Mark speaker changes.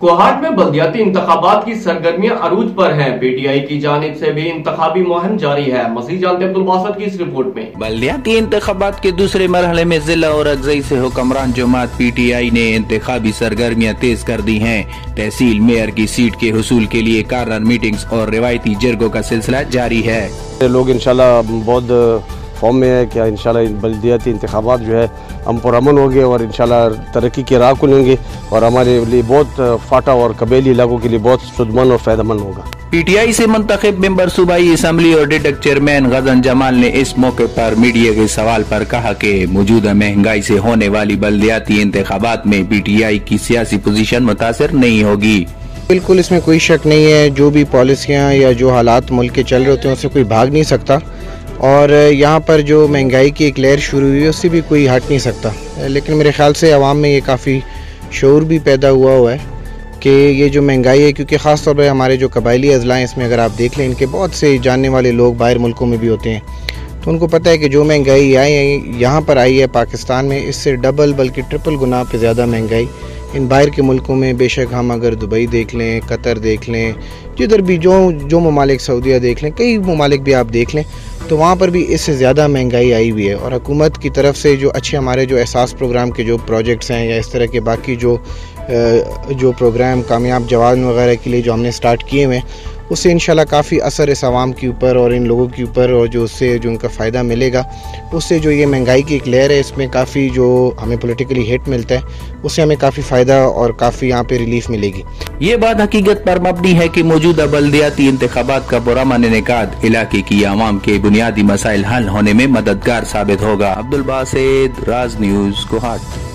Speaker 1: कोहाट में बल्दियाती इंतखाबात की सरगर्मियां अरूज पर हैं। पीटीआई की जानिब से भी इंतखाबी मुहिम जारी है। मजीद जानते अब्दुल बासित की इस रिपोर्ट में।
Speaker 2: बल्दियाती इंतखाबात के दूसरे मरहले में जिला और अगजई से हुक्मरान जमात पीटीआई ने इंतखाबी सरगर्मियां तेज कर दी हैं। तहसील मेयर की सीट के हुसूल के लिए कार्नर मीटिंग्स और रिवायती जरगों का सिलसिला जारी है।
Speaker 3: लोग इंशाल्लाह बहुत फॉर्म में है कि इंशाल्लाह बल्दियाती इंतखाबात जो है हम पुरअमन होंगे और इंशाल्लाह तरक्की की राह खुलेंगे और हमारे लिए बहुत फाटा और कबीली इलाकों के लिए बहुत सुदमन और फायदेमंद होगा।
Speaker 2: पीटीआई से मुंतखब मेंबर सूबाई असम्बली और डिडक चेयरमैन गजन जमाल ने इस मौके पर मीडिया के सवाल पर कहा कि मौजूदा महंगाई से होने वाली बल्दियाती इंतखाबात में पीटीआई की सियासी पोजीशन मुतासिर नहीं होगी।
Speaker 4: बिल्कुल इसमें कोई शक नहीं है। जो भी पॉलिसियाँ या जो हालात मुल्क के चल रहे होते हैं उससे कोई भाग नहीं सकता और यहाँ पर जो महंगाई की एक लहर शुरू हुई है उससे भी कोई हट नहीं सकता। लेकिन मेरे ख्याल से आवाम में ये काफ़ी शऊर भी पैदा हुआ है कि ये जो महंगाई है, क्योंकि ख़ास तौर पर हमारे जो कबायली अज़ला हैं इसमें अगर आप देख लें इनके बहुत से जानने वाले लोग बाहर मुल्कों में भी होते हैं, तो उनको पता है कि जो महंगाई यहाँ पर आई है पाकिस्तान में, इससे डबल बल्कि ट्रिपल गुना पे ज़्यादा महंगाई इन बाहर के मुल्कों में। बेशक हम अगर दुबई देख लें, कतर देख लें, जिधर भी जो ममालिक, सऊदीया देख लें, कई ममालिक भी आप देख लें, तो वहाँ पर भी इससे ज़्यादा महंगाई आई हुई है। और हुकूमत की तरफ से जो अच्छे हमारे जो एहसास प्रोग्राम के जो प्रोजेक्ट्स हैं या इस तरह के बाकी जो प्रोग्राम कामयाब जवान वगैरह के लिए जो हमने स्टार्ट किए हुए हैं, उससे इंशाल्लाह काफ़ी असर इस आवाम के ऊपर और इन लोगों के ऊपर, और जो उससे जो उनका फ़ायदा मिलेगा, उससे जो ये महंगाई की एक लहर है इसमें काफ़ी जो हमें पॉलिटिकली हिट मिलता है उससे हमें काफ़ी फ़ायदा और काफ़ी यहाँ पे रिलीफ मिलेगी।
Speaker 2: ये बात हकीकत पर मबनी है कि मौजूदा बल्दियाती इंतखाबात का पुरअमन इनेकाद इलाके की आवाम के बुनियादी मसाइल हल होने में मददगार साबित होगा। अब्दुल बासित, राज न्यूज़, कोहाट।